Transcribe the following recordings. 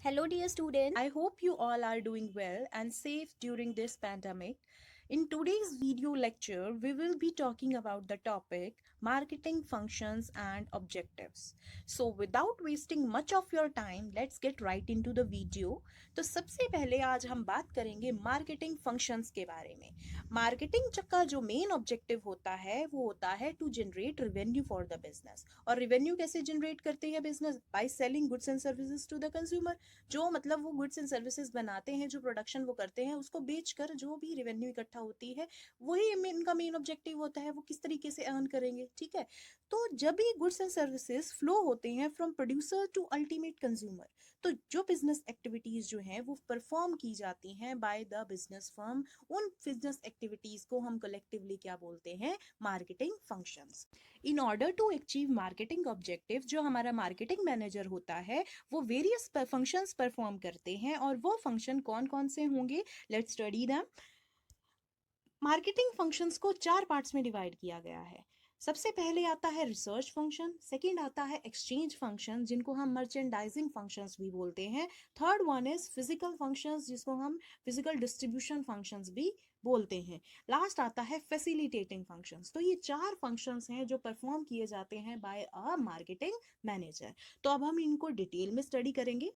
Hello, dear student. I hope you all are doing well and safe during this pandemic. In today's video lecture, we will be talking about the topic marketing functions and objectives. So without wasting much of your time, let's get right into the video. तो सबसे पहले आज हम बात करेंगे marketing functions के बारे में। मार्केटिंग का जो मेन ऑब्जेक्टिव होता है वो होता है to generate revenue for the business. और रेवेन्यू कैसे जनरेट करती है business? By selling goods and services to the consumer. जो मतलब वो गुड्स एंड सर्विसेज बनाते हैं, जो प्रोडक्शन वो करते हैं, उसको बेचकर जो भी रेवेन्यू इकट्ठा होती है वही इनका मेन ऑब्जेक्टिव होता है। वो किस तरीके से अर्न करेंगे, ठीक है। तो जब भी गुड्स एंड सर्विसेज फ्लो होते हैं from producer to ultimate consumer, तो जो बिजनेस एक्टिविटीज जो हैं वो परफॉर्म की जाती हैं बाय द बिजनेस फर्म, उन बिजनेस एक्टिविटीज को हम कलेक्टिवली क्या बोलते हैं? Marketing functions. In order to achieve marketing objective, जो हमारा मार्केटिंग मैनेजर होता है वो वेरियस फंक्शंस परफॉर्म करते हैं। और वो फंक्शन कौन कौन से होंगे? Let's study them. Marketing functions को 4 पार्ट्स में डिवाइड किया गया है। सबसे पहले आता है रिसर्च फंक्शन, सेकंड आता है एक्सचेंज फंक्शन जिनको हम मर्चेंडाइजिंग फंक्शंस भी बोलते हैं, third one is physical functions जिसको हम फिजिकल डिस्ट्रीब्यूशन फंक्शंस भी बोलते हैं, लास्ट आता है फैसिलिटेटिंग फंक्शंस। तो ये 4 फंक्शंस हैं जो परफॉर्म किए जाते हैं बाय अ मार्केटिंग मैनेजर। तो अब हम इनको डिटेल में स्टडी करेंगे।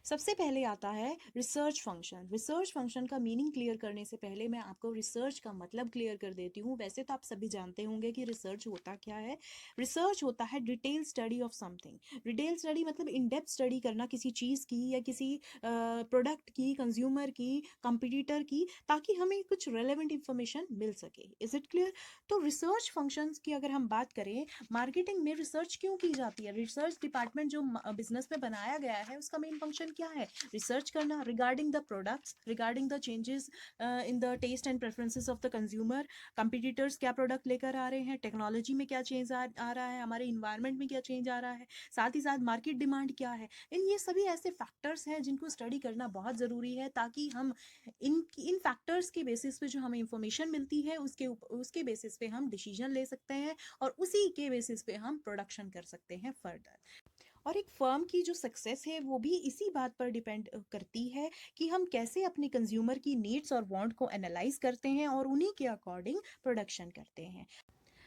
सबसे पहले आता है रिसर्च फंक्शन। रिसर्च फंक्शन का मीनिंग क्लियर करने से पहले मैं आपको रिसर्च का मतलब क्लियर कर देती हूँ। वैसे तो आप सभी जानते होंगे कि रिसर्च होता क्या है। रिसर्च होता है detail study of something. Detail study मतलब इन डेप्थ स्टडी करना किसी चीज़ की या किसी प्रोडक्ट की, कंज्यूमर की, कंपटीटर की, ताकि हमें कुछ रेलेवेंट इंफॉर्मेशन मिल सके। Is it clear? तो रिसर्च फंक्शंस की अगर हम बात करें, मार्केटिंग में रिसर्च क्यों की जाती है? रिसर्च डिपार्टमेंट जो बिजनेस में बनाया गया है उसका मेन फंक्शन क्या है? रिसर्च करना regarding the products, regarding the changes in the taste and preferences of the consumer. Competitors क्या प्रोडक्ट लेकर आ रहे हैं, टेक्नोलॉजी में क्या चेंज आ रहा है, हमारे इन्वायरमेंट में क्या चेंज आ रहा है, साथ ही साथ मार्केट डिमांड क्या है। ये सभी ऐसे फैक्टर्स हैं जिनको स्टडी करना बहुत ज़रूरी है, ताकि हम इन फैक्टर्स के बेसिस पे जो हमें इंफॉर्मेशन मिलती है उसके बेसिस पे हम डिसीजन ले सकते हैं और उसी के बेसिस पे हम प्रोडक्शन कर सकते हैं फर्दर। और एक फर्म की जो सक्सेस है वो भी इसी बात पर डिपेंड करती है कि हम कैसे अपने कंज्यूमर की नीड्स और वांट को एनालाइज करते हैं और उन्हीं के अकॉर्डिंग प्रोडक्शन करते हैं।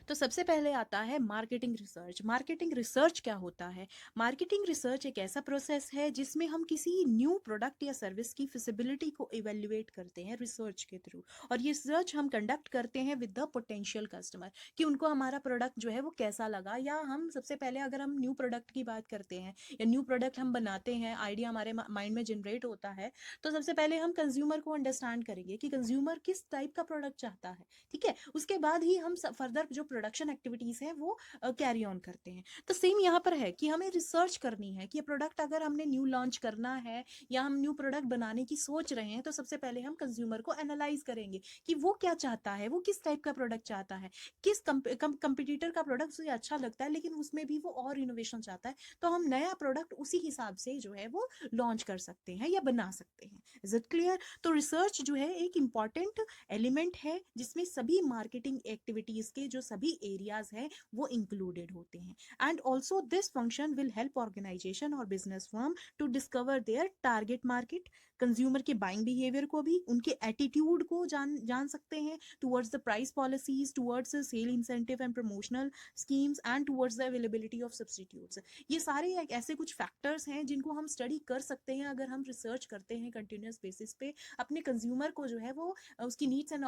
तो सबसे पहले आता है मार्केटिंग रिसर्च। मार्केटिंग रिसर्च क्या होता है? मार्केटिंग रिसर्च एक ऐसा प्रोसेस है जिसमें हम किसी न्यू प्रोडक्ट या सर्विस की फिजिबिलिटी को इवेल्युएट करते हैं रिसर्च के थ्रू। और ये रिसर्च हम कंडक्ट करते हैं विद द पोटेंशियल कस्टमर, कि उनको हमारा प्रोडक्ट जो है वो कैसा लगा। या हम सबसे पहले अगर हम न्यू प्रोडक्ट की बात करते हैं या न्यू प्रोडक्ट हम बनाते हैं, आइडिया हमारे माइंड में जनरेट होता है, तो सबसे पहले हम कंज्यूमर को अंडरस्टैंड करेंगे कि कंज्यूमर किस टाइप का प्रोडक्ट चाहता है, ठीक है। उसके बाद ही हम फर्दर जो प्रोडक्शन एक्टिविटीज है वो कैरी ऑन करते हैं। तो सेम यहाँ पर है कि हमें रिसर्च करनी है कि ये प्रोडक्ट अगर हमने न्यू लॉन्च करना है या हम न्यू प्रोडक्ट बनाने की सोच रहे हैं, तो सबसे पहले हम कंज्यूमर को एनालाइज करेंगे कि वो क्या चाहता है, वो किस टाइप का प्रोडक्ट चाहता है, किस कंपटीटर का प्रोडक्ट उसे अच्छा लगता है लेकिन उसमें भी वो और इनोवेशन चाहता है, तो हम नया प्रोडक्ट उसी हिसाब से जो है वो लॉन्च कर सकते हैं या बना सकते हैं। Is it clear? तो रिसर्च जो है एक इंपॉर्टेंट एलिमेंट है जिसमें सभी मार्केटिंग एक्टिविटीज के जो सभी एरियाज हैं वो इंक्लूडेड होते हैं। And also this function will help organisation और business firm to discover their target market. Consumer के बाइंग बिहेवियर को भी, उनके एटीट्यूड को जान सकते हैं towards the price policies, towards sale incentive and promotional schemes and towards the availability of substitutes. ये सारे ऐसे कुछ फैक्टर्स हैं जिनको हम स्टडी कर सकते हैं अगर हम रिसर्च करते हैं कंटिन्यूस बेसिस पे अपने कंज्यूमर को जो है वो उसकी नीड्स एंड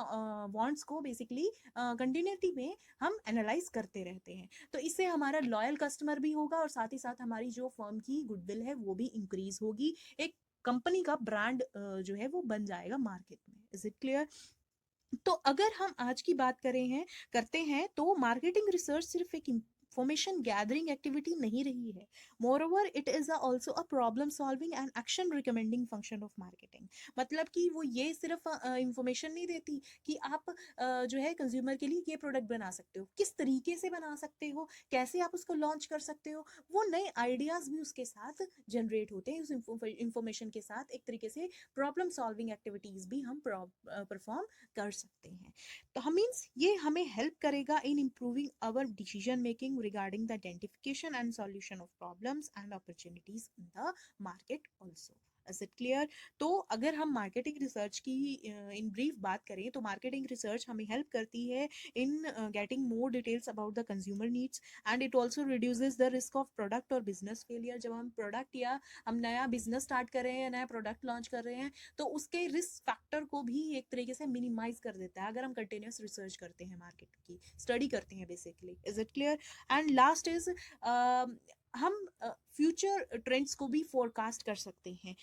वांट्स को बेसिकली कंटिन्यूटी में हम एनालाइज करते रहते हैं। तो इससे हमारा लॉयल कस्टमर भी होगा और साथ ही साथ हमारी जो फर्म की गुडविल है वो भी इंक्रीज होगी। एक कंपनी का ब्रांड जो है वो बन जाएगा मार्केट में। Is it clear? तो अगर हम आज की बात करते हैं तो मार्केटिंग रिसर्च सिर्फ एक इंफॉर्मेशन गैदरिंग एक्टिविटी नहीं रही है। More over it is also a problem solving and action recommending function of marketing. मतलब कि वो ये सिर्फ इंफॉर्मेशन नहीं देती कि आप जो है कंज्यूमर के लिए ये प्रोडक्ट बना सकते हो, किस तरीके से बना सकते हो, कैसे आप उसको लॉन्च कर सकते हो, वो नए आइडियाज भी उसके साथ जनरेट होते हैं। उस इंफॉर्मेशन के साथ एक तरीके से प्रॉब्लम सॉल्विंग एक्टिविटीज भी हम परफॉर्म कर सकते हैं। तो हम मीन्स ये हमें हेल्प करेगा in improving our decision making, regarding the identification and solution of problems and opportunities in the market also. Is it clear? तो अगर हम मार्केटिंग रिसर्च की इन ब्रीफ बात करें तो मार्केटिंग रिसर्च हमें हेल्प करती है in getting more details about the consumer needs and it also reduces the risk of product और बिजनेस फेलियर. जब हम प्रोडक्ट या हम नया बिजनेस स्टार्ट कर रहे हैं या नया प्रोडक्ट लॉन्च कर रहे हैं तो उसके रिस्क फैक्टर को भी एक तरीके से मिनिमाइज कर देता है अगर हम कंटिन्यूस रिसर्च करते हैं, मार्केट की स्टडी करते हैं basically. Is it clear? And last is हम फ्यूचर ट्रेंड्स को भी फोरकास्ट कर सकते हैं.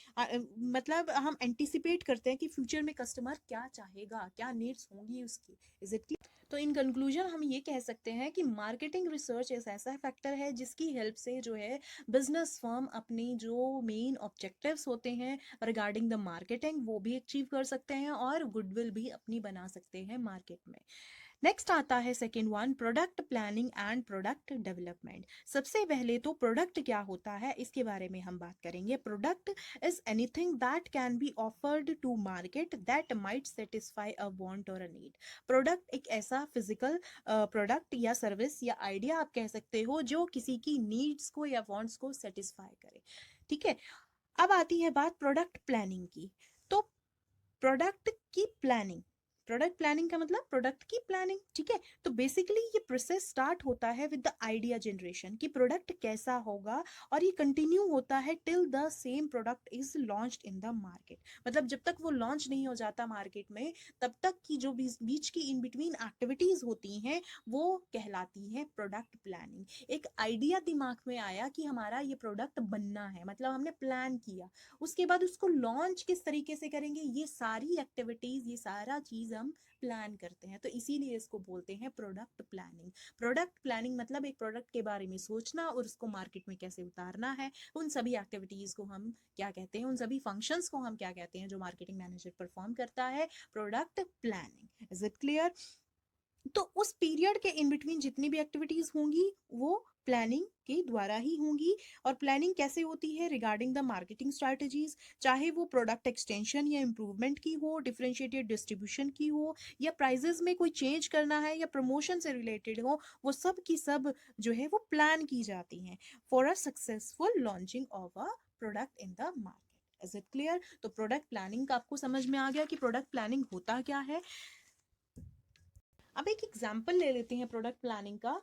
मतलब हम एंटिसिपेट करते हैं कि फ्यूचर में कस्टमर क्या चाहेगा, क्या नीड्स होंगी उसकी. Is it clear? तो इन कंक्लूजन हम ये कह सकते हैं कि मार्केटिंग रिसर्च एक ऐसा फैक्टर है जिसकी हेल्प से जो है बिजनेस फर्म अपनी जो मेन ऑब्जेक्टिव्स होते हैं रिगार्डिंग द मार्केटिंग वो भी अचीव कर सकते हैं और गुडविल भी अपनी बना सकते हैं मार्केट में. नेक्स्ट आता है second one, product planning and product development. सबसे पहले तो प्रोडक्ट क्या होता है इसके बारे में हम बात करेंगे. Product is anything that can be offered to market that might satisfy a want और अ नीड. प्रोडक्ट एक ऐसा फिजिकल प्रोडक्ट या सर्विस या आइडिया आप कह सकते हो जो किसी की नीड्स को या वांट्स को सेटिस्फाई करे. ठीक है, अब आती है बात प्रोडक्ट प्लानिंग की. तो प्रोडक्ट प्लानिंग का मतलब प्रोडक्ट की प्लानिंग. ठीक है, तो बेसिकली ये प्रोसेस स्टार्ट होता है विद द आइडिया जनरेशन कि प्रोडक्ट कैसा होगा और ये कंटिन्यू होता है till the same product is launched in the market. मतलब जब तक वो लॉन्च नहीं हो जाता मार्केट में तब तक की जो बीच की इन बिटवीन एक्टिविटीज होती हैं वो कहलाती है प्रोडक्ट प्लानिंग. एक आइडिया दिमाग में आया कि हमारा ये प्रोडक्ट बनना है, मतलब हमने प्लान किया, उसके बाद उसको लॉन्च किस तरीके से करेंगे, ये सारी एक्टिविटीज, ये सारा चीज हम प्लान करते हैं. तो इसीलिए इसको बोलते हैं प्रोडक्ट प्लानिंग. प्रोडक्ट प्लानिंग मतलब एक प्रोडक्ट के बारे में सोचना और उसको मार्केट में कैसे उतारना है. उन सभी एक्टिविटीज को हम क्या कहते हैं, उन सभी फंक्शंस को हम क्या कहते हैं जो मार्केटिंग मैनेजर परफॉर्म करता है, product planning. Is it clear? तो उस पीरियड के इन बिटवीन जितनी भी एक्टिविटीज होंगी वो प्लानिंग के द्वारा ही होंगी. और प्लानिंग कैसे होती है रिगार्डिंग द मार्केटिंग स्ट्रैटेजीज, चाहे वो प्रोडक्ट एक्सटेंशन या इंप्रूवमेंट की हो, डिफरेंशिएटेड डिस्ट्रीब्यूशन की हो, या प्राइजेस में कोई चेंज करना है या प्रमोशन से रिलेटेड हो, वो सब की सब जो है वो प्लान की जाती हैं for a successful launching of a product in the market. Is it clear? तो प्रोडक्ट प्लानिंग का आपको समझ में आ गया कि प्रोडक्ट प्लानिंग होता क्या है. अब एक एग्जाम्पल ले लेते हैं प्रोडक्ट प्लानिंग का.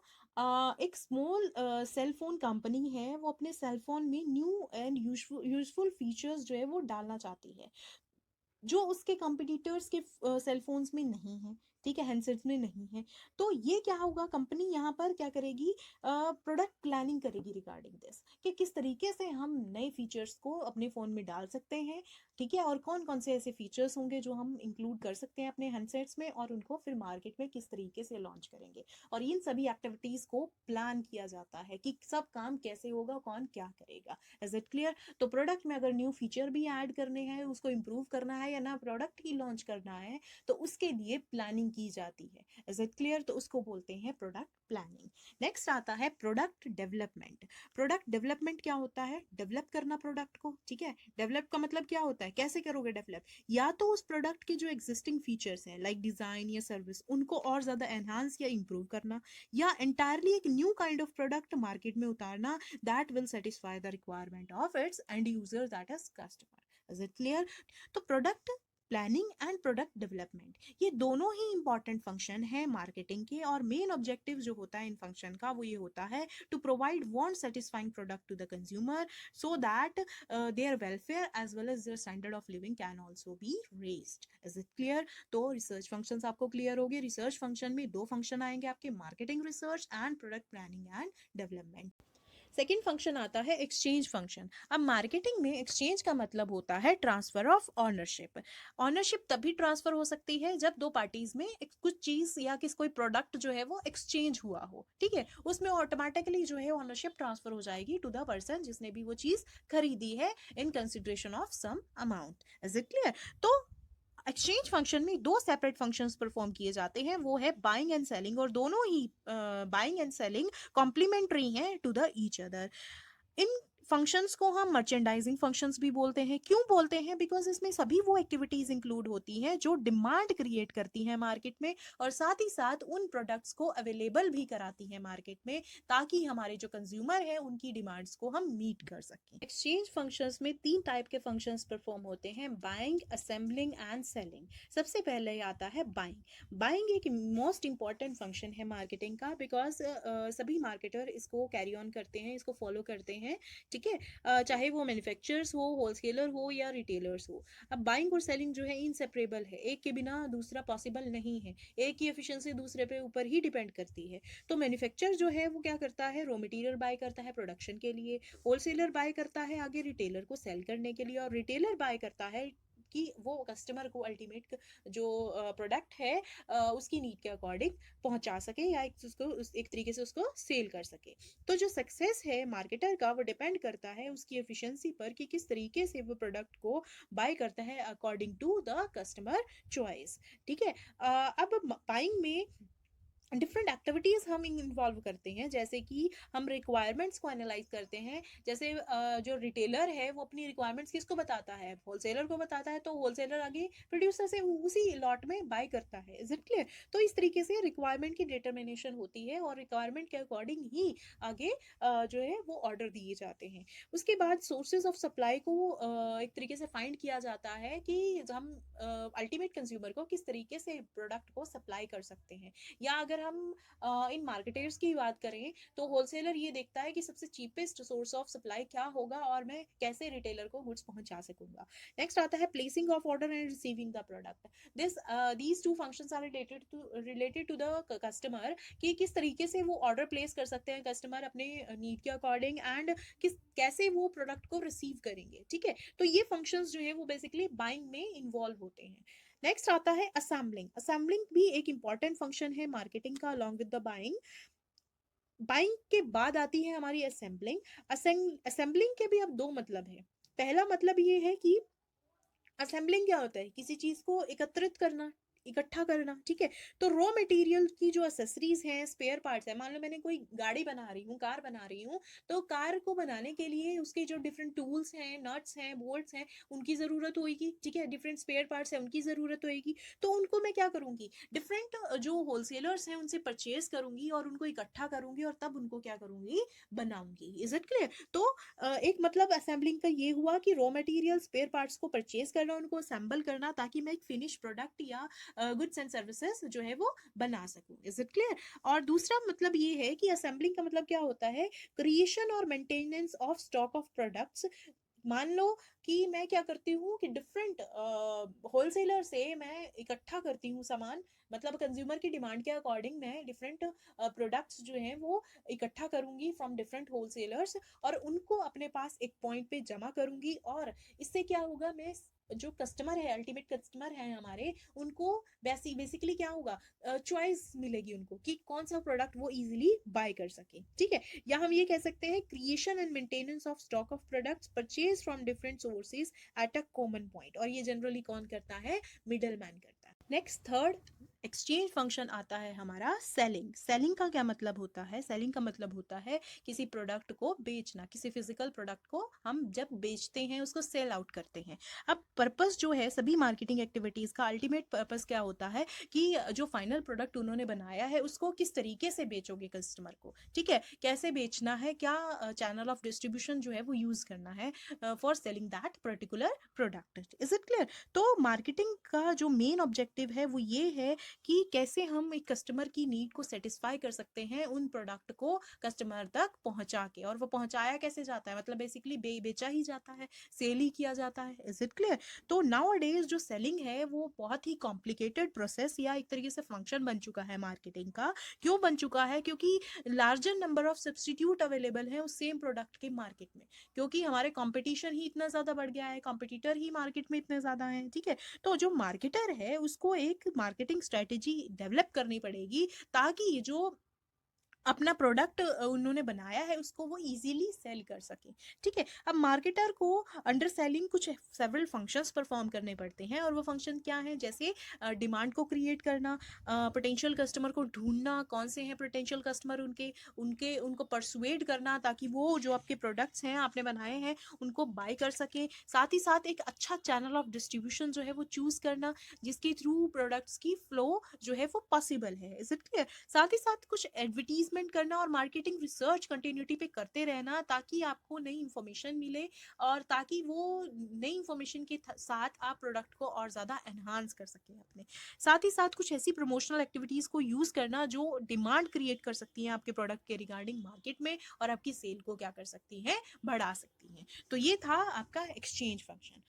एक स्मॉल सेल फोन कंपनी है, वो अपने सेल फोन में न्यू एंड यूजफुल फीचर्स जो है वो डालना चाहती है जो उसके कंपटीटर्स के सेल फोन्स में नहीं है. ठीक है, हैंडसेट्स में नहीं है. तो ये क्या होगा, कंपनी यहाँ पर क्या करेगी, प्रोडक्ट प्लानिंग करेगी रिगार्डिंग दिस कि किस तरीके से हम नए फीचर्स को अपने फ़ोन में डाल सकते हैं. ठीक है, और कौन कौन से ऐसे फीचर्स होंगे जो हम इंक्लूड कर सकते हैं अपने हैंडसेट्स में और उनको फिर मार्केट में किस तरीके से लॉन्च करेंगे. और इन सभी एक्टिविटीज़ को प्लान किया जाता है कि सब काम कैसे होगा, कौन क्या करेगा. Is it clear? तो प्रोडक्ट में अगर न्यू फीचर भी ऐड करने हैं, उसको इम्प्रूव करना है या ना प्रोडक्ट ही लॉन्च करना है तो उसके लिए प्लानिंग की जाती है. Is it clear? तो उसको बोलते हैं प्रोडक्ट प्लानिंग. नेक्स्ट आता है प्रोडक्ट डेवलपमेंट. प्रोडक्ट डेवलपमेंट क्या होता है, डेवलप करना प्रोडक्ट को. ठीक है, डेवलप का मतलब क्या होता है, कैसे करोगे डेवलप, या तो उस प्रोडक्ट के जो एग्जिस्टिंग फीचर्स हैं लाइक डिजाइन या सर्विस उनको और ज्यादा एनहांस या इंप्रूव करना, या एंटायरली एक new kind of product market में उतारना that will satisfy the requirement of its end user that is customer. Is it clear? तो product planning and product development ये दोनों ही इंपॉर्टेंट फंक्शन है मार्केटिंग के. और मेन ऑब्जेक्टिव जो होता है इन फंक्शन का वो ये होता है to provide want satisfying product to the consumer so that their welfare as well as their standard of living can also be raised. Is it clear? तो रिसर्च फंक्शंस आपको क्लियर हो गए. रिसर्च फंक्शन में दो function आएंगे आपके, marketing research and product planning and development. Second function आता है एक्सचेंज फंक्शन. अब मार्केटिंग में एक्सचेंज का मतलब होता है ट्रांसफर ऑफ ऑनरशिप. ऑनरशिप तभी ट्रांसफर हो सकती है जब दो पार्टीज में कुछ चीज या किस कोई प्रोडक्ट जो है वो एक्सचेंज हुआ हो. ठीक है, उसमें ऑटोमेटिकली जो है ऑनरशिप ट्रांसफर हो जाएगी टू द पर्सन जिसने भी वो चीज खरीदी है in consideration of some amount. Is it clear? तो एक्सचेंज फंक्शन में दो सेपरेट फंक्शंस परफॉर्म किए जाते हैं, वो है बाइंग एंड सेलिंग, और दोनों ही बाइंग एंड सेलिंग कॉम्प्लीमेंट्री हैं टू द ईच अदर. इन फंक्शंस को हम मर्चेंडाइजिंग फंक्शंस भी बोलते हैं। क्यों बोलते हैं? बिकॉज इसमें सभी वो एक्टिविटीज इंक्लूड होती हैं जो डिमांड क्रिएट करती हैं मार्केट में, और साथ ही साथ उन प्रोडक्ट्स को अवेलेबल भी कराती हैं मार्केट में, ताकि हमारे जो कंज्यूमर हैं उनकी डिमांड्स को हम मीट कर सकें। एक्सचेंज फंक्शंस में 3 टाइप के फंक्शंस परफॉर्म होते हैं: बाइंग, असेंबलिंग एंड सेलिंग। सबसे पहले आता है बाइंग। बाइंग एक मोस्ट इंपॉर्टेंट फंक्शन है मार्केटिंग का, बिकॉज सभी मार्केटर इसको कैरी ऑन करते हैं, इसको फॉलो करते हैं, ठीक है, चाहे वो मैन्युफैक्चरर्स हो, होलसेलर हो या रिटेलर्स हो। अब बाइंग और सेलिंग जो है इनसेपरेबल है, एक के बिना दूसरा पॉसिबल नहीं है, एक की एफिशिएंसी दूसरे पे ऊपर ही डिपेंड करती है। तो मैन्युफैक्चर जो है वो क्या करता है, रॉ मटेरियल बाय करता है प्रोडक्शन के लिए, होलसेलर बाय करता है आगे रिटेलर को सेल करने के लिए, और रिटेलर बाय करता है कि वो कस्टमर को अल्टीमेट जो प्रोडक्ट है उसकी नीड के अकॉर्डिंग पहुंचा सके, या एक तरीके से उसको सेल कर सके। तो जो सक्सेस है मार्केटर का वो डिपेंड करता है उसकी एफिशिएंसी पर, कि किस तरीके से वो प्रोडक्ट को बाय करता है according to the customer choice, ठीक है। अब बाइंग में डिफरेंट एक्टिविटीज हम इन्वॉल्व करते हैं, जैसे कि हम रिक्वायरमेंट्स को एनालाइज करते हैं। जैसे जो रिटेलर है वो अपनी रिक्वायरमेंट्स किसको बताता है, होलसेलर को बताता है, तो होलसेलर आगे प्रोड्यूसर से उसी लॉट में बाय करता है। Is it clear? तो इस तरीके से रिक्वायरमेंट की डिटर्मिनेशन होती है, और रिक्वायरमेंट के अकॉर्डिंग ही आगे जो है वो ऑर्डर दिए जाते हैं। उसके बाद सोर्सेज ऑफ सप्लाई को एक तरीके से फाइंड किया जाता है कि हम अल्टीमेट कंज्यूमर को किस तरीके से प्रोडक्ट को सप्लाई कर सकते हैं। या अगर हम इन मार्केटर्स की बात करें, तो होलसेलर ये देखता है कि सबसे चीपेस्ट सोर्स ऑफ सप्लाई क्या होगा और मैं कैसे रिटेलर को गुड्स पहुंचा सकूंगा। नेक्स्ट आता है placing of order and receiving the product. These two functions are related to the customer, कि किस तरीके से वो ऑर्डर प्लेस कर सकते हैं कस्टमर अपने नीड के अकॉर्डिंग, एंड कैसे वो प्रोडक्ट को रिसीव करेंगे, ठीक है। तो ये फंक्शंस जो है वो बेसिकली बाइंग में इन्वॉल्व होते हैं। नेक्स्ट आता है असेंबलिंग। असेंबलिंग भी एक इंपॉर्टेंट फंक्शन है मार्केटिंग का along with the buying. Buying के बाद आती है हमारी असेंबलिंग। असेंबलिंग के भी अब दो मतलब है। पहला मतलब ये है कि असेंबलिंग क्या होता है, किसी चीज को एकत्रित करना, इकट्ठा करना, ठीक है। तो रॉ मटेरियल की जो एसेसरीज हैं, स्पेयर पार्ट्स है, मान लो मैंने कोई गाड़ी बना रही हूँ, कार बना रही हूँ, तो कार को बनाने के लिए उसके जो डिफरेंट टूल्स हैं, नट्स हैं, बोल्ट्स हैं, उनकी जरूरत होगी, ठीक है। डिफरेंट स्पेयर पार्ट्स हैं, उनकी जरूरत होगी। तो उनको मैं क्या करूंगी, डिफरेंट जो होलसेलर्स हैं उनसे परचेज करूंगी और उनको इकट्ठा करूंगी, और तब उनको क्या करूंगी, बनाऊंगी। Is it clear? तो एक मतलब असेंबलिंग का ये हुआ कि रॉ मटेरियल स्पेयर पार्ट्स को परचेज करना, उनको असेंबल करना, ताकि मैं एक फिनिश प्रोडक्ट या गुड्स एंड सर्विसेज जो है वो बना सकूं। Is it clear? और दूसरा मतलब ये है कि असेंबलिंग का मतलब क्या होता है, क्रिएशन और maintenance of stock of products. मान लो कि मैं क्या करती हूँ कि डिफरेंट होलसेलर से मैं इकट्ठा करती हूँ सामान, मतलब कंज्यूमर की डिमांड के अकॉर्डिंग मैं डिफरेंट प्रोडक्ट्स जो हैं वो इकट्ठा करूंगी फ्रॉम डिफरेंट होलसेलर्स, और उनको अपने पास एक पॉइंट पे जमा करूंगी। और इससे क्या होगा, मैं जो कस्टमर है, अल्टीमेट कस्टमर है हमारे, उनको बेसिकली क्या होगा, चॉइस मिलेगी उनको कि कौन सा प्रोडक्ट वो इजीली बाय कर सके, ठीक है। या हम ये कह सकते हैं creation and maintenance of stock of products purchase from different sources at a common point, और ये जनरली कौन करता है, मिडल मैन करता है। नेक्स्ट थर्ड एक्सचेंज फंक्शन आता है हमारा सेलिंग। सेलिंग का क्या मतलब होता है? सेलिंग का मतलब होता है किसी प्रोडक्ट को बेचना, किसी फिजिकल प्रोडक्ट को हम जब बेचते हैं उसको सेल आउट करते हैं। अब पर्पस जो है सभी मार्केटिंग एक्टिविटीज का, अल्टीमेट पर्पस क्या होता है कि जो फाइनल प्रोडक्ट उन्होंने बनाया है उसको किस तरीके से बेचोगे कस्टमर को, ठीक है, कैसे बेचना है, क्या चैनल ऑफ डिस्ट्रीब्यूशन जो है वो यूज करना है for selling that particular product. Is it clear? तो मार्केटिंग का जो मेन ऑब्जेक्टिव है वो ये है कि कैसे हम एक कस्टमर की नीड को सेटिस्फाई कर सकते हैं उन प्रोडक्ट को कस्टमर तक पहुंचा के। और वो पहुंचाया कैसे जाता है, मतलब बेसिकली बेचा ही जाता है, सेल ही किया जाता है। Is it clear? तो नाउ डेज जो सेलिंग है वो बहुत ही कॉम्प्लिकेटेड प्रोसेस या एक तरीके से फंक्शन बन चुका है मार्केटिंग का। क्यों बन चुका है? क्योंकि larger number of substitute available है उस सेम प्रोडक्ट के मार्केट में, क्योंकि हमारे कंपटीशन ही इतना ज्यादा बढ़ गया है, कंपटीटर ही मार्केट में इतने ज्यादा हैं, ठीक है। तो जो मार्केटर है उसको एक मार्केटिंग स्ट्रेटेजी डेवलप करनी पड़ेगी, ताकि ये जो अपना प्रोडक्ट उन्होंने बनाया है उसको वो इजीली सेल कर सकें। ठीक है, अब मार्केटर को अंडर सेलिंग कुछ सेवरल फंक्शंस परफॉर्म करने पड़ते हैं, और वो फंक्शन क्या है, जैसे डिमांड को क्रिएट करना, पोटेंशियल कस्टमर को ढूंढना, कौन से हैं पोटेंशियल कस्टमर, उनके उनके उनको परसुएड करना ताकि वो जो आपके प्रोडक्ट्स हैं आपने बनाए हैं उनको बाय कर सके, साथ ही साथ एक अच्छा चैनल ऑफ डिस्ट्रीब्यूशन जो है वो चूज करना जिसके थ्रू प्रोडक्ट्स की फ्लो जो है वो पॉसिबल है। Is it clear? साथ ही साथ कुछ एडवर्टीजमेंट करना और मार्केटिंग रिसर्च कंटिन्यूटी पे करते रहना ताकि आपको नई इंफॉर्मेशन मिले, और ताकि वो नई इंफॉर्मेशन के साथ आप प्रोडक्ट को और ज़्यादा एनहांस कर सकें अपने। साथ ही साथ कुछ ऐसी प्रमोशनल एक्टिविटीज़ को यूज़ करना जो डिमांड क्रिएट कर सकती हैं आपके प्रोडक्ट के रिगार्डिंग मार्केट में, और आपकी सेल को क्या कर सकती हैं, बढ़ा सकती हैं। तो ये था आपका एक्सचेंज फंक्शन।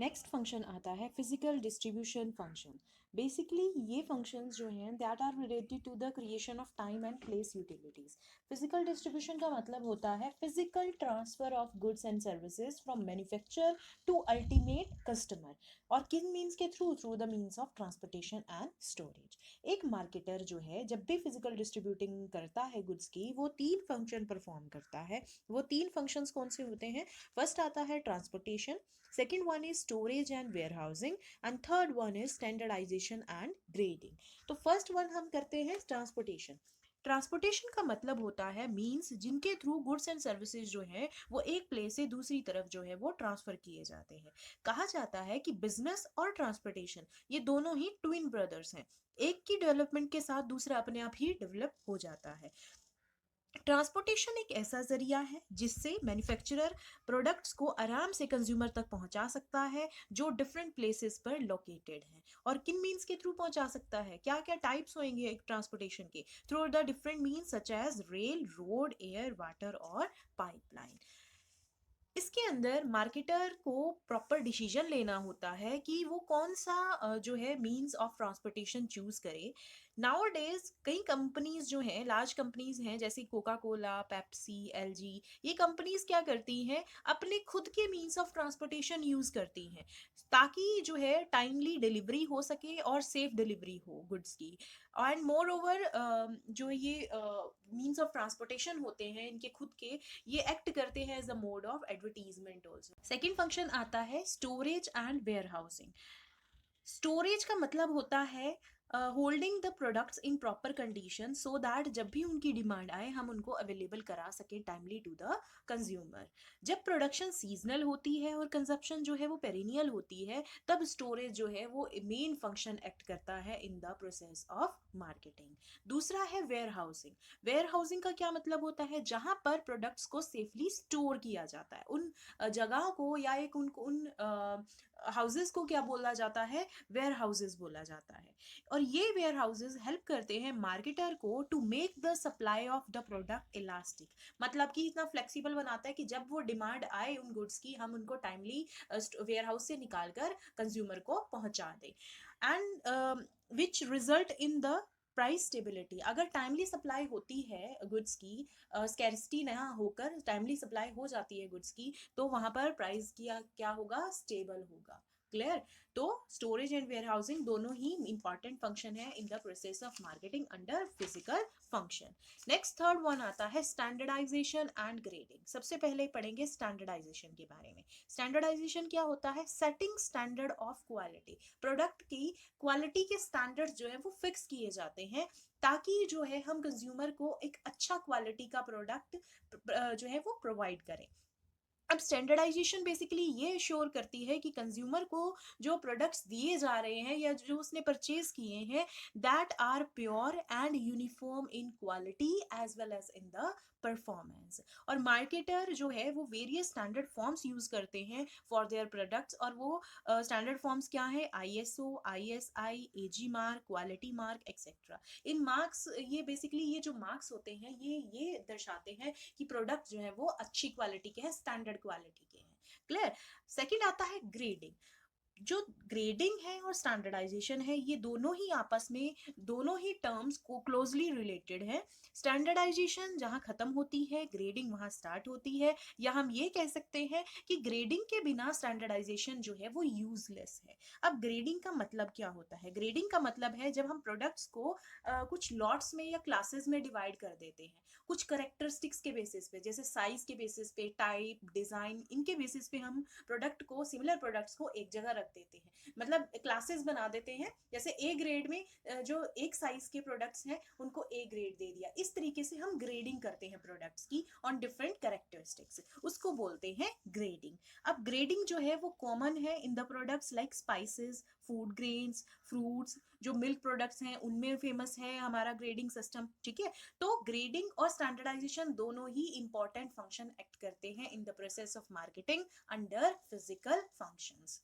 नेक्स्ट फंक्शन आता है फिजिकल डिस्ट्रीब्यूशन फंक्शन। बेसिकली ये फंक्शंस जो हैं that are related to the creation of time and place utilities. Physical distribution का मतलब होता है physical transfer of goods and services from manufacture to ultimate customer, और किन मीन्स के through, through the means of transportation and storage. एक marketer जो है जब भी फिजिकल डिस्ट्रीब्यूटिंग करता है गुड्स की, वो तीन फंक्शन परफॉर्म करता है। वो तीन फंक्शंस कौन से होते हैं? फर्स्ट आता है transportation, second one is storage and warehousing, and third one is standardization and grading. तो first one हम करते हैं ट्रांसपोर्टेशन। ट्रांसपोर्टेशन का मतलब होता है मींस जिनके थ्रू गुड्स एंड सर्विसेज जो है वो एक प्लेस से दूसरी तरफ जो है वो ट्रांसफर किए जाते हैं। कहा जाता है कि बिजनेस और ट्रांसपोर्टेशन ये दोनों ही ट्विन ब्रदर्स हैं, एक की डेवलपमेंट के साथ दूसरा अपने आप ही डेवलप हो जाता है। ट्रांसपोर्टेशन एक ऐसा जरिया है जिससे मैन्युफैक्चरर प्रोडक्ट्स को आराम से कंज्यूमर तक पहुंचा सकता है जो डिफरेंट प्लेसेस पर लोकेटेड है। और किन मीन्स के थ्रू पहुंचा सकता है, क्या क्या टाइप्स होंगे एक ट्रांसपोर्टेशन के? Through the different means such as rail, road, air, water और पाइपलाइन। इसके अंदर मार्केटर को प्रॉपर डिसीजन लेना होता है कि वो कौन सा जो है मींस ऑफ ट्रांसपोर्टेशन चूज करे। नाउ डेज कई कंपनीज जो हैं, लार्ज कंपनीज हैं जैसे कोका कोला, पेप्सी, एलजी, ये कंपनीज क्या करती हैं, अपने खुद के मींस ऑफ ट्रांसपोर्टेशन यूज करती हैं ताकि जो है टाइमली डिलीवरी हो सके और सेफ डिलीवरी हो गुड्स की। एंड मोर ओवर जो ये मींस ऑफ ट्रांसपोर्टेशन होते हैं इनके खुद के, ये एक्ट करते हैं as a mode of advertisement also. Second function आता है storage and warehousing. Storage का मतलब होता है holding the products in proper condition so that जब भी उनकी डिमांड आए हम उनको अवेलेबल करा सके टाइमली टू द कंज्यूमर। जब प्रोडक्शन सीजनल होती है और कंजप्शन जो है वो पेरिनियल होती है, तब स्टोरेज जो है वो मेन फंक्शन एक्ट करता है in the process of marketing. दूसरा है वेयर हाउसिंग। वेयर हाउसिंग का क्या मतलब होता है? जहां पर प्रोडक्ट्स को सेफली स्टोर किया जाता है, उन जगहों को या एक उनको उन हाउसेस को क्या बोला जाता है? वेयर हाउसेस बोला जाता है। और ये वेयर हाउसेस हेल्प करते हैं मार्केटर को to make the supply of the product elastic, मतलब कि इतना फ्लेक्सिबल बनाता है कि जब वो डिमांड आए उन गुड्स की हम उनको टाइमली वेयर हाउस से निकाल कर कंज्यूमर को पहुंचा दें। And which result in the price stability. अगर टाइमली सप्लाई होती है गुड्स की, स्कैरिसिटी ना होकर टाइमली सप्लाई हो जाती है गुड्स की, तो वहां पर प्राइस की क्या होगा? स्टेबल होगा। क्लियर? तो स्टोरेज एंड वेयर हाउसिंग दोनों ही इंपॉर्टेंट फंक्शन है in the process of marketing under physical function. Next third one आता है स्टैंडर्डाइजेशन एंड ग्रेडिंग। सबसे पहले पढ़ेंगे स्टैंडर्डाइजेशन के बारे में। स्टैंडर्डाइजेशन क्या होता है? Setting standard of quality. Product की क्वालिटी के स्टैंडर्ड्स जो है वो फिक्स किए जाते हैं ताकि जो है हम कंज्यूमर को एक अच्छा क्वालिटी का प्रोडक्ट जो है वो प्रोवाइड करें। अब स्टैंडर्डाइजेशन बेसिकली ये श्योर करती है कि कंज्यूमर को जो प्रोडक्ट्स दिए जा रहे हैं या जो उसने परचेज किए हैं that are pure and uniform in quality as well as in the performance. और मार्केटर जो है वो वेरियस स्टैंडर्ड फॉर्म्स यूज करते हैं फॉर देयर प्रोडक्ट्स, और वो स्टैंडर्ड फॉर्म्स क्या है? ISO, ISI, AG mark, quality mark etcetera. इन मार्क्स, ये बेसिकली ये जो मार्क्स होते हैं ये दर्शाते हैं कि प्रोडक्ट जो है वो अच्छी क्वालिटी के हैं, स्टैंडर्ड क्वालिटी के हैं। क्लियर? सेकंड आता है ग्रेडिंग। जो ग्रेडिंग है और स्टैंडर्डाइजेशन है, ये दोनों ही आपस में, दोनों ही टर्म्स को क्लोजली रिलेटेड है। स्टैंडर्डाइजेशन जहाँ खत्म होती है, ग्रेडिंग वहाँ स्टार्ट होती है। या हम ये कह सकते हैं कि ग्रेडिंग के बिना स्टैंडर्डाइजेशन जो है वो यूजलेस है। अब ग्रेडिंग का मतलब क्या होता है? ग्रेडिंग का मतलब है जब हम प्रोडक्ट्स को कुछ लॉट्स में या क्लासेस में डिवाइड कर देते हैं, कुछ करेक्टरिस्टिक्स के बेसिस पे, जैसे साइज के बेसिस पे, टाइप, डिजाइन, इनके बेसिस पे हम प्रोडक्ट को, सिमिलर प्रोडक्ट्स को एक जगह रख देते हैं, मतलब क्लासेस बना देते हैं। जैसे ए ग्रेड में जो एक साइज के प्रोडक्ट्स हैं उनको ए ग्रेड दे दिया। इस तरीके से हम ग्रेडिंग करते हैं प्रोडक्ट्स की ऑन डिफरेंट कैरेक्टरिस्टिक्स, उसको बोलते हैं ग्रेडिंग। अब ग्रेडिंग जो है वो कॉमन है in the products like spices, food grains, fruits, जो मिल्क प्रोडक्ट्स हैं उनमें फेमस है हमारा ग्रेडिंग सिस्टम, ठीक है। तो ग्रेडिंग और स्टैंडर्डाइजेशन दोनों ही इंपॉर्टेंट फंक्शन एक्ट करते हैं in the process of marketing under physical functions.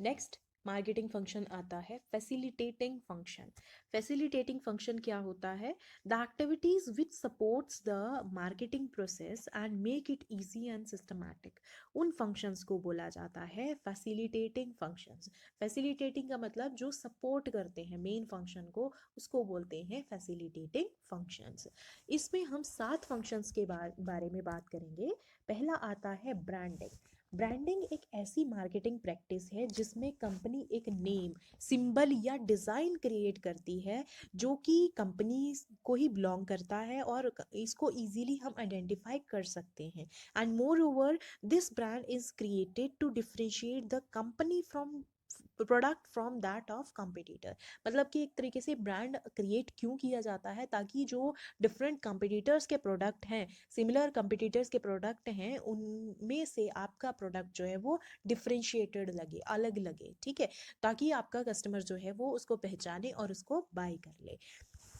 Next marketing function आता है फैसिलिटेटिंग फंक्शन। फैसिलिटेटिंग फंक्शन क्या होता है? The activities which supports the marketing process and make it easy and systematic, उन functions को बोला जाता है फैसिलिटेटिंग फंक्शंस। फैसिलिटेटिंग का मतलब जो सपोर्ट करते हैं मेन फंक्शन को, उसको बोलते हैं फैसिलिटेटिंग फंक्शंस। इसमें हम 7 फंक्शंस के बारे में बात करेंगे। पहला आता है ब्रांडिंग। ब्रांडिंग एक ऐसी मार्केटिंग प्रैक्टिस है जिसमें कंपनी एक नेम, सिंबल या डिज़ाइन क्रिएट करती है जो कि कंपनी को ही बिलोंग करता है और इसको इजीली हम आइडेंटिफाई कर सकते हैं। And moreover this brand is created to differentiate the company from product from that of competitor. मतलब कि एक तरीके से ब्रांड क्रिएट क्यों किया जाता है? ताकि जो डिफरेंट कंपिटिटर्स के प्रोडक्ट हैं, सिमिलर कंपिटिटर्स के प्रोडक्ट हैं, उनमें से आपका प्रोडक्ट जो है वो डिफरेंशिएटेड लगे, अलग लगे, ठीक है, ताकि आपका कस्टमर जो है वो उसको पहचाने और उसको बाय कर ले।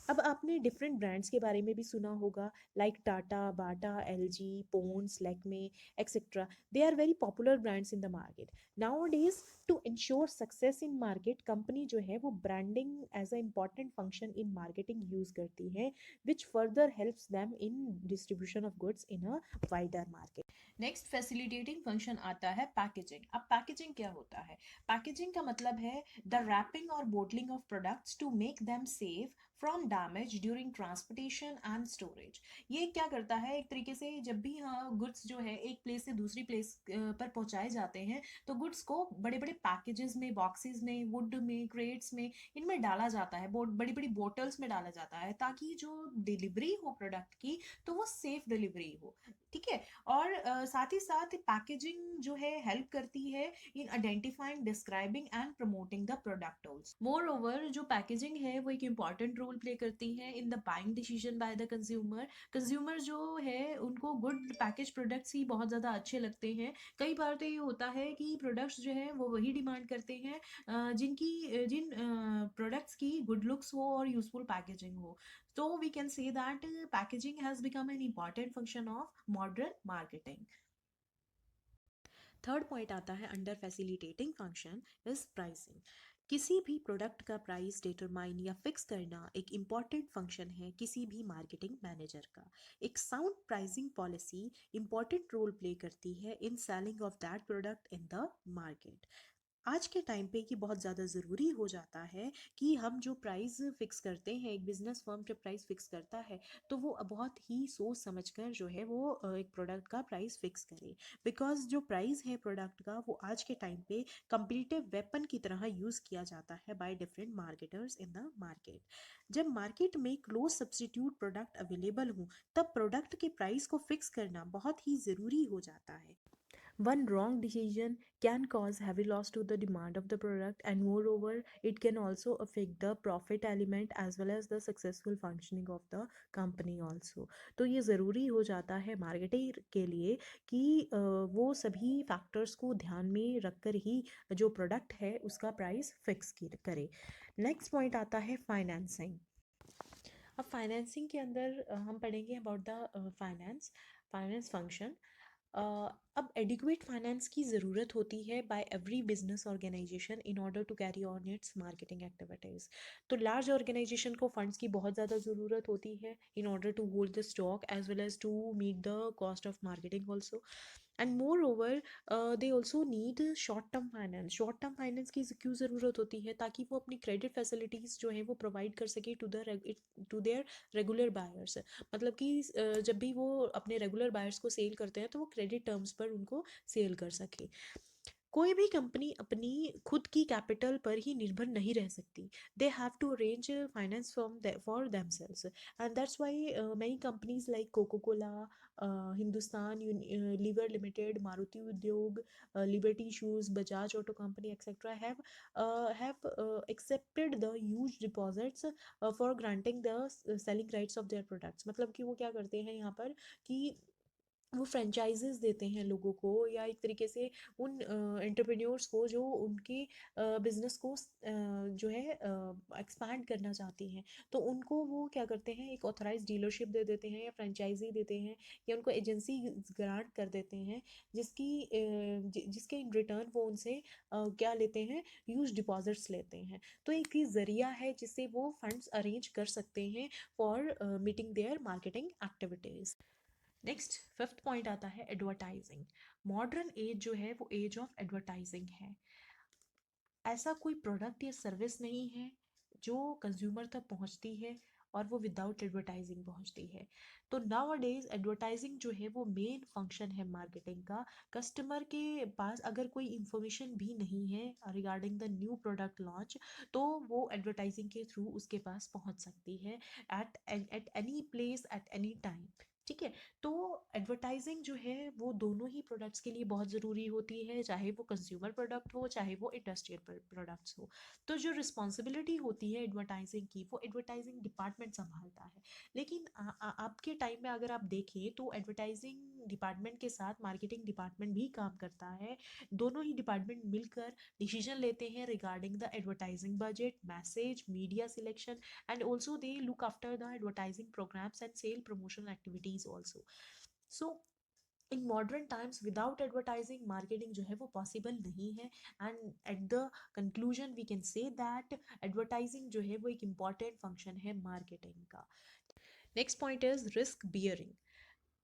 अब आपने डिफरेंट ब्रांड्स के बारे में भी सुना होगा, like Tata, Bata, LG, Pond's, Lakme, etcetera. They are very popular brands in the market nowadays. To ensure success in market, company जो है वो branding as a important function in marketing use करती है, which further helps them in distribution of goods in a wider market. Next facilitating function आता है packaging. अब packaging क्या होता है? पैकेजिंग का मतलब है द रैपिंग और bottling of products to make them safe from damage during transportation and storage. ये क्या करता है? एक तरीके से जब भी गुड्स जो है एक प्लेस से दूसरी प्लेस पर पहुंचाए जाते हैं, तो गुड्स को बड़े बड़े पैकेजेस में, बॉक्सेस में, वुड में, क्रेट्स में, इनमें डाला जाता है, बड़ी बड़ी बोटल्स में डाला जाता है, ताकि जो डिलीवरी हो प्रोडक्ट की तो वो सेफ डिलीवरी हो, ठीक है। और साथ ही साथ पैकेजिंग जो है हेल्प करती है in identifying, describing and promoting the product also. More over जो पैकेजिंग है वो एक इंपॉर्टेंट रोल प्ले करती है in the buying decision by the consumer. Consumer जो है उनको गुड पैकेज प्रोडक्ट्स ही बहुत ज़्यादा अच्छे लगते हैं। कई बार तो ये होता है कि प्रोडक्ट्स जो है वो वही डिमांड करते हैं जिन प्रोडक्ट्स की गुड लुक्स हो और यूजफुल पैकेजिंग हो। So we can say that packaging has become an important function of modern marketing. Third point आता है under facilitating function is pricing. किसी भी प्रोडक्ट का प्राइस डिटरमाइन या फिक्स करना एक इम्पॉर्टेंट फंक्शन है किसी भी मार्केटिंग मैनेजर का। एक sound pricing policy important role play करती है in selling of that product in the market. आज के टाइम पे ये बहुत ज़्यादा ज़रूरी हो जाता है कि हम जो प्राइस फिक्स करते हैं, एक बिजनेस फर्म जब प्राइस फिक्स करता है तो वो बहुत ही सोच समझकर जो है वो एक प्रोडक्ट का प्राइस फिक्स करे। बिकॉज जो प्राइस है प्रोडक्ट का वो आज के टाइम पे कंपटीटिव वेपन की तरह यूज़ किया जाता है by different marketers in the market. जब मार्केट में क्लोज सब्सटीट्यूट प्रोडक्ट अवेलेबल हो, तब प्रोडक्ट के प्राइस को फिक्स करना बहुत ही ज़रूरी हो जाता है। One wrong decision can cause heavy loss to the demand of the product, and moreover it can also affect the profit element as well as the successful functioning of the company also। तो ये ज़रूरी हो जाता है marketing के लिए कि वो सभी फैक्टर्स को ध्यान में रखकर ही जो प्रोडक्ट है उसका प्राइस फिक्स करे। नेक्स्ट पॉइंट आता है फाइनेंसिंग। अब फाइनेंसिंग के अंदर हम पढ़ेंगे अबाउट द फाइनेंस फंक्शन। अब एडिक्वेट फाइनेंस की ज़रूरत होती है by every business organization in order to carry on its marketing activities. तो लार्ज ऑर्गेनाइजेशन को फंड्स की बहुत ज़्यादा ज़रूरत होती है in order to hold the stock as well as to meet the cost of marketing also. And moreover they also need short term finance की क्यों ज़रूरत होती है, ताकि वो अपनी क्रेडिट फैसिलिटीज़ जो है वो प्रोवाइड कर सके टू देयर रेगुलर बायर्स। मतलब कि जब भी वो अपने रेगुलर बायर्स को सेल करते हैं तो वो क्रेडिट टर्म्स पर उनको सेल कर सके। कोई भी कंपनी अपनी खुद की कैपिटल पर ही निर्भर नहीं रह सकती। They have to arrange finance from for themselves, and that's why many companies like Coca-Cola, Hindustan Lever Limited, Maruti Udyog, Liberty Shoes, Bajaj Auto Company, etc. have accepted the huge deposits for granting the selling rights of their products। मतलब कि वो क्या करते हैं यहाँ पर कि वो फ्रेंचाइजेस देते हैं लोगों को, या एक तरीके से उन एंटरप्रेन्योर्स को जो उनके बिजनेस को जो है एक्सपैंड करना चाहती हैं, तो उनको वो क्या करते हैं, एक ऑथराइज डीलरशिप दे देते हैं या फ्रेंचाइजी देते हैं या उनको एजेंसी ग्रांट कर देते हैं, जिसके इन रिटर्न वो उनसे क्या लेते हैं, ह्यूज डिपॉजिट्स लेते हैं। तो एक ये ज़रिया है जिससे वो फंड्स अरेंज कर सकते हैं for meeting their marketing activities. Next fifth point आता है एडवर्टाइजिंग। मॉडर्न एज जो है वो एज ऑफ एडवर्टाइजिंग है। ऐसा कोई प्रोडक्ट या सर्विस नहीं है जो कंज्यूमर तक पहुंचती है और वो विदाउट एडवर्टाइजिंग पहुंचती है। तो नाउ डेज एडवर्टाइजिंग जो है वो मेन फंक्शन है मार्केटिंग का। कस्टमर के पास अगर कोई इंफॉर्मेशन भी नहीं है regarding the new product launch, तो वो एडवर्टाइजिंग के थ्रू उसके पास पहुंच सकती है at at any place at any time. ठीक है। तो एडवर्टाइजिंग जो है वो दोनों ही प्रोडक्ट्स के लिए बहुत ज़रूरी होती है, चाहे वो कंज्यूमर प्रोडक्ट हो चाहे वो इंडस्ट्रियल प्रोडक्ट्स हो। तो जो रिस्पॉन्सिबिलिटी होती है एडवर्टाइजिंग की वो एडवर्टाइजिंग डिपार्टमेंट संभालता है। लेकिन आपके टाइम में अगर आप देखें तो एडवर्टाइजिंग डिपार्टमेंट के साथ मार्केटिंग डिपार्टमेंट भी काम करता है। दोनों ही डिपार्टमेंट मिलकर डिसीजन लेते हैं regarding the advertising budget, message, media selection, and also they look after the advertising programs and sale promotional activities also। So in modern times without advertising marketing जो है वो पॉसिबल नहीं है। And at the conclusion we can say that advertising जो है वो एक important function है मार्केटिंग का। Next point is risk bearing.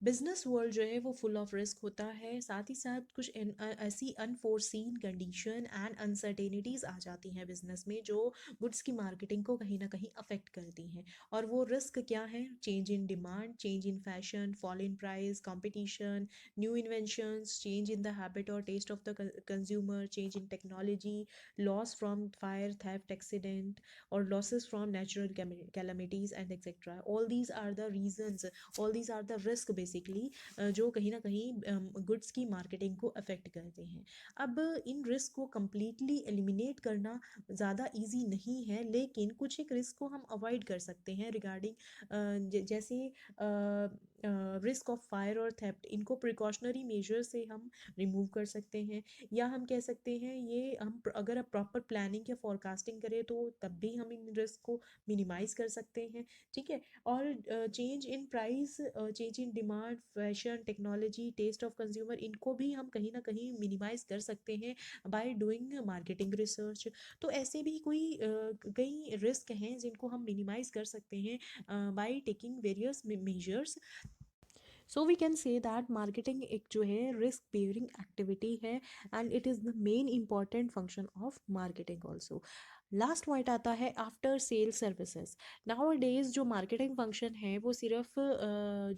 Business world जो है वो फुल ऑफ रिस्क होता है, साथ ही साथ कुछ ऐसी अनफोर्सीन कंडीशन एंड अनसर्टेनिटीज़ आ जाती हैं बिजनेस में जो गुड्स की मार्केटिंग को कहीं ना कहीं अफेक्ट करती हैं। और वो रिस्क क्या है? Change in demand, change in fashion, fall in price, competition, new inventions, change in the habit और taste of the consumer, change in technology, loss from fire, theft, accident, और losses from natural calamities and etcetera. All these are the reasons, all these are the risk basically जो कहीं ना कहीं goods की marketing को affect करते हैं। अब इन रिस्क को कम्प्लीटली एलिमिनेट करना ज़्यादा इजी नहीं है, लेकिन कुछ एक रिस्क को हम अवॉइड कर सकते हैं रिगार्डिंग जैसे रिस्क ऑफ फायर और थेफ्ट, इनको प्रिकॉशनरी मेजर से हम रिमूव कर सकते हैं। या हम कह सकते हैं ये हम अगर आप प्रॉपर प्लानिंग या फॉरकास्टिंग करें तो तब भी हम इन रिस्क को मिनिमाइज कर सकते हैं। ठीक है। और change in price, change in demand, fashion, technology, taste of consumer, इनको भी हम कहीं ना कहीं मिनिमाइज कर सकते हैं बाय डूइंग मार्केटिंग रिसर्च। तो ऐसे भी कई रिस्क हैं जिनको हम मिनिमाइज कर सकते हैं by taking various measures. So we can say that marketing एक जो है रिस्क बेयरिंग एक्टिविटी है, and it is the main important function of marketing also. Last point आता है after sale services. Nowadays जो मार्केटिंग फंक्शन है वो सिर्फ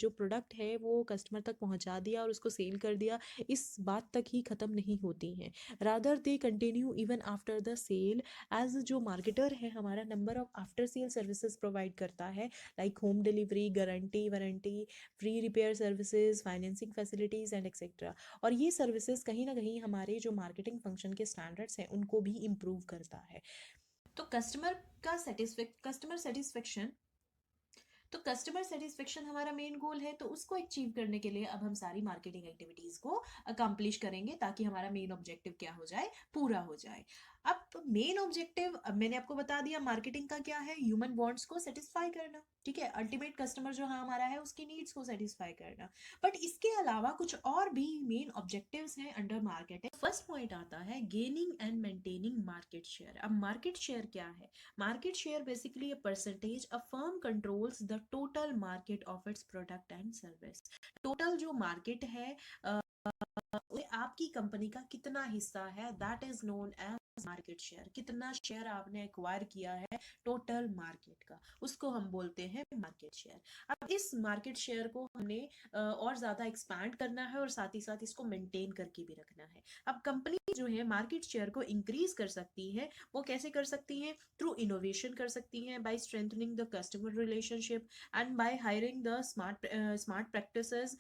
जो प्रोडक्ट है वो कस्टमर तक पहुंचा दिया और उसको सेल कर दिया, इस बात तक ही ख़त्म नहीं होती हैं। Rather they continue even after the sale. As जो मार्केटर है हमारा number of after sale services provide करता है, like home delivery, guarantee warranty, free repair services, financing facilities and etcetera. और ये सर्विसेज कहीं ना कहीं हमारे जो मार्केटिंग फंक्शन के स्टैंडर्ड्स हैं उनको भी इम्प्रूव करता है। तो कस्टमर सेटिस्फेक्शन हमारा मेन गोल है, तो उसको अचीव करने के लिए अब हम सारी मार्केटिंग एक्टिविटीज़ को अकम्प्लिश करेंगे ताकि हमारा मेन ऑब्जेक्टिव क्या हो जाए, पूरा हो जाए। अब मेन ऑब्जेक्टिव, अब मैंने आपको बता दिया मार्केटिंग का क्या है, ह्यूमन वांट्स को सेटिस्फाई करना, ठीक है, अल्टीमेट कस्टमर जो हमारा है उसकी नीड्स को सेटिस्फाई करना। बट इसके अलावा कुछ और भी मेन ऑब्जेक्टिव्स हैं अंडर मार्केटिंग। फर्स्ट पॉइंट आता है gaining and maintaining market share. अब मार्केट शेयर क्या है? Market share basically a percentage a firm controls the total market of its product and service. Total जो मार्केट है उसमें आपकी कंपनी का कितना हिस्सा है, that is known as market share. कितना शेयर आपने एक्वायर किया है टोटल मार्केट का, उसको हम बोलते हैं मार्केट शेयर। अब इस मार्केट शेयर को हमने और ज्यादा एक्सपैंड करना है और साथ ही साथ इसको मेंटेन करके भी रखना है। अब कंपनी जो है मार्केट शेयर को इंक्रीज कर सकती है, वो कैसे कर सकती है? थ्रू इनोवेशन कर सकती है, by strengthening the customer relationship and by hiring the smart practices.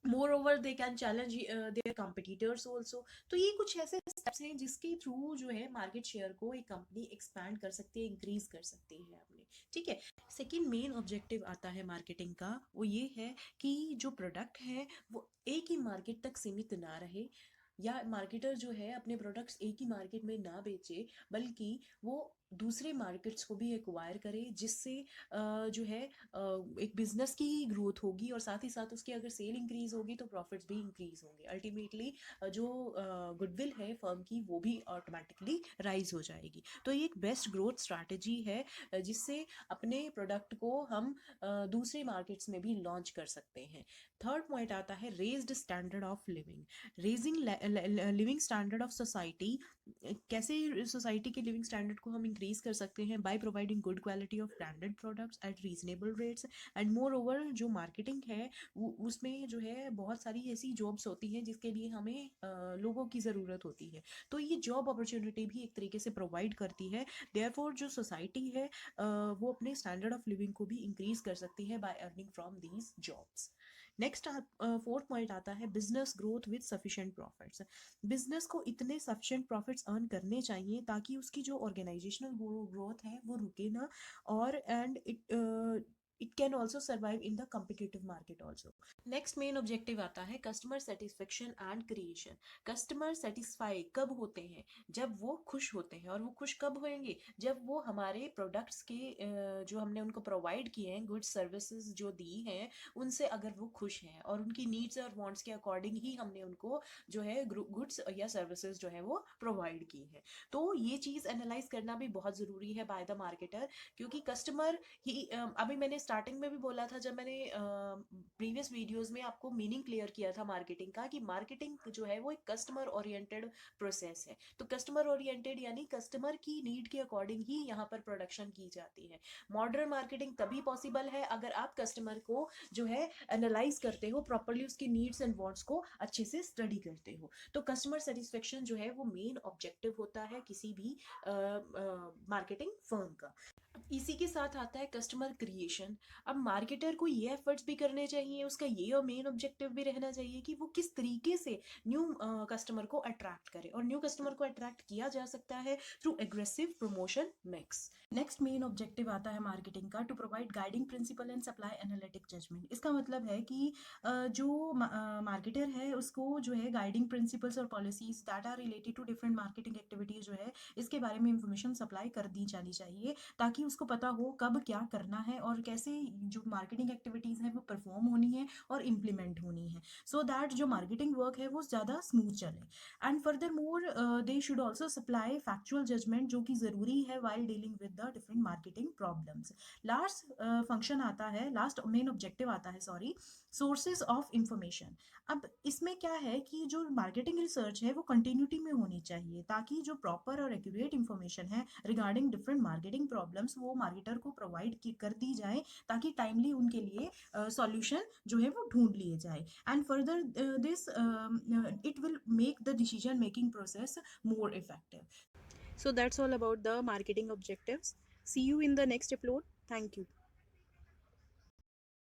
Moreover they can challenge their competitors also. तो ये कुछ ऐसे स्टेप्स हैं जिसके थ्रू जो है मार्केट शेयर को एक कंपनी एक्सपैंड कर सकती है, इंक्रीज कर सकती है अपने, ठीक है। सेकेंड मेन ऑब्जेक्टिव आता है मार्केटिंग का, वो ये है कि जो प्रोडक्ट है वो एक ही मार्केट तक सीमित ना रहे, या मार्केटर जो है अपने प्रोडक्ट्स एक ही मार्केट में ना बेचे, बल्कि वो दूसरे मार्केट्स को भी एक्वायर करे, जिससे जो है एक बिजनेस की ही ग्रोथ होगी और साथ ही साथ उसकी अगर सेल इंक्रीज होगी तो प्रॉफिट्स भी इंक्रीज होंगे। अल्टीमेटली जो गुडविल है फर्म की वो भी ऑटोमेटिकली राइज हो जाएगी। तो ये एक बेस्ट ग्रोथ स्ट्रैटेजी है जिससे अपने प्रोडक्ट को हम दूसरे मार्केट्स में भी लॉन्च कर सकते हैं। थर्ड पॉइंट आता है raised standard of living. Raising living standard of society. कैसे सोसाइटी के लिविंग स्टैंडर्ड को हम इंक्रीज कर सकते हैं? By providing good quality of branded products at reasonable rates. And more over जो मार्केटिंग है उसमें जो है बहुत सारी ऐसी जॉब्स होती हैं जिसके लिए हमें लोगों की ज़रूरत होती है, तो ये जॉब अपॉर्चुनिटी भी एक तरीके से प्रोवाइड करती है। देयरफॉर जो सोसाइटी है वो अपने स्टैंडर्ड ऑफ लिविंग को भी इंक्रीज कर सकती है by earning from these jobs. Next fourth point आता है business growth with sufficient profits. Business को इतने सफिशिएंट प्रॉफिट्स अर्न करने चाहिए ताकि उसकी जो ऑर्गेनाइजेशनल ग्रोथ है वो रुके ना, और and it can also survive in the competitive market also. Next main objective आता है customer satisfaction and creation. Customer satisfy कब होते हैं? जब वो खुश होते हैं। और वो खुश कब होंगे? जब वो हमारे प्रोडक्ट्स के जो हमने उनको प्रोवाइड किए हैं, गुड सर्विसेज जो दी हैं, उनसे अगर वो खुश हैं और उनकी नीड्स और वांट्स के अकॉर्डिंग ही हमने उनको जो है गुड्स या सर्विसेज जो है वो प्रोवाइड की है। तो ये चीज़ एनालाइज करना भी बहुत ज़रूरी है बाय द मार्केटर, क्योंकि कस्टमर ही अभी मैंने स्टार्टिंग में भी बोला था जब मैंने प्रीवियस वीडियोस में आपको मीनिंग क्लियर किया था मार्केटिंग का, कि मार्केटिंग जो है वो एक कस्टमर ओरिएंटेड प्रोसेस है। तो कस्टमर ओरिएंटेड यानी कस्टमर की नीड के अकॉर्डिंग ही यहाँ पर प्रोडक्शन की जाती है। मॉडर्न मार्केटिंग तभी पॉसिबल है अगर आप कस्टमर को जो है एनालाइज करते हो प्रॉपरली, उसकी नीड्स एंड वांट्स को अच्छे से स्टडी करते हो। तो कस्टमर सेटिस्फेक्शन जो है वो मेन ऑब्जेक्टिव होता है किसी भी मार्केटिंग फर्म का। इसी के साथ आता है कस्टमर क्रिएशन। अब मार्केटर को ये एफर्ट्स भी करने चाहिए, उसका ये और मेन ऑब्जेक्टिव भी रहना चाहिए कि वो किस तरीके से न्यू कस्टमर को अट्रैक्ट करे, और न्यू कस्टमर को अट्रैक्ट किया जा सकता है through aggressive promotion mix. Next main objective आता है मार्केटिंग का to provide guiding principle and supply analytic judgement. इसका मतलब है कि जो मार्केटर है उसको जो है गाइडिंग प्रिंसिपल्स और policies that are related to different marketing activities जो है इसके बारे में इंफॉर्मेशन सप्लाई कर दी जानी चाहिए, ताकि उसको पता हो कब क्या करना है और कैसे जो मार्केटिंग एक्टिविटीज़ हैं वो परफॉर्म होनी है और इम्प्लीमेंट होनी है, सो दैट जो मार्केटिंग वर्क है वो ज़्यादा स्मूथ चले। And furthermore they should also supply factual judgement जो कि ज़रूरी है while dealing with the different marketing problems. Last function आता है, लास्ट मेन ऑब्जेक्टिव आता है, सॉरी, सोर्सेज ऑफ इंफॉर्मेशन। अब इसमें क्या है कि जो मार्केटिंग रिसर्च है वो कंटिन्यूटी में होनी चाहिए, ताकि जो प्रॉपर और एक्यूरेट इंफॉर्मेशन है रिगार्डिंग डिफरेंट मार्केटिंग प्रॉब्लम्स वो मार्केटर को प्रोवाइड कर दी जाए, ताकि टाइमली उनके लिए सॉल्यूशन जो है वो ढूंढ लिए जाए। And further this it will make the decision making process more effective. So that's all about the marketing objectives. See you in the next upload. Thank you.